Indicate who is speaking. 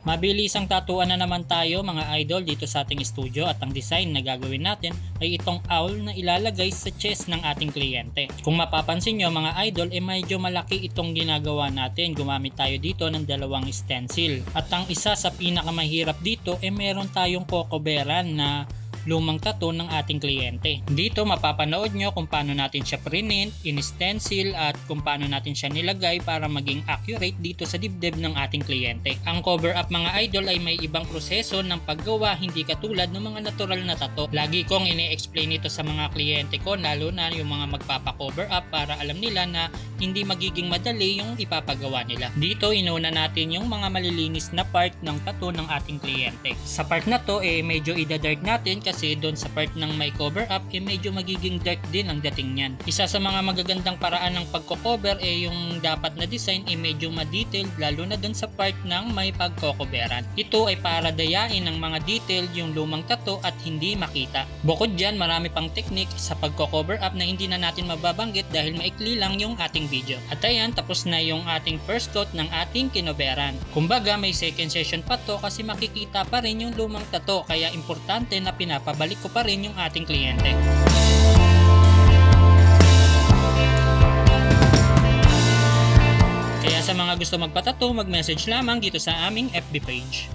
Speaker 1: Mabilis ang tatuan na naman tayo mga idol dito sa ating studio at ang design na gagawin natin ay itong owl na ilalagay sa chest ng ating kliyente. Kung mapapansin nyo mga idol medyo malaki itong ginagawa natin. Gumamit tayo dito ng dalawang stencil. At ang isa sa pinakamahirap dito meron tayong cocoveran na lumang tattoo ng ating kliyente. Dito mapapanood nyo kung paano natin siya print, in-stencil at kung paano natin siya nilagay para maging accurate dito sa dibdib ng ating kliyente. Ang cover up mga idol ay may ibang proseso ng paggawa, hindi katulad ng mga natural na tattoo. Lagi kong ini-explain ito sa mga kliyente ko, lalo na yung mga magpapa-cover up para alam nila na hindi magiging madali yung ipapagawa nila. Dito inuna natin yung mga malilinis na part ng tattoo ng ating kliyente. Sa part na to medyo ida-dark natin kasi doon sa part ng may cover up medyo magiging dark din ang dating niyan. Isa sa mga magagandang paraan ng pagko-cover yung dapat na design medyo ma-detailed, lalo na doon sa part ng may pagko-coveran. Ito ay para dayain ng mga detailed yung lumang tattoo at hindi makita. Bukod dyan, marami pang technique sa pagko-cover up na hindi na natin mababanggit dahil maikli lang yung ating video. At ayan, tapos na yung ating first coat ng ating kinoveran. Kumbaga may second session pa to kasi makikita pa rin yung lumang tattoo, kaya importante na pinapabalik ko pa rin yung ating kliyente. Kaya sa mga gusto magpatattoo, mag-message lamang dito sa aming FB page.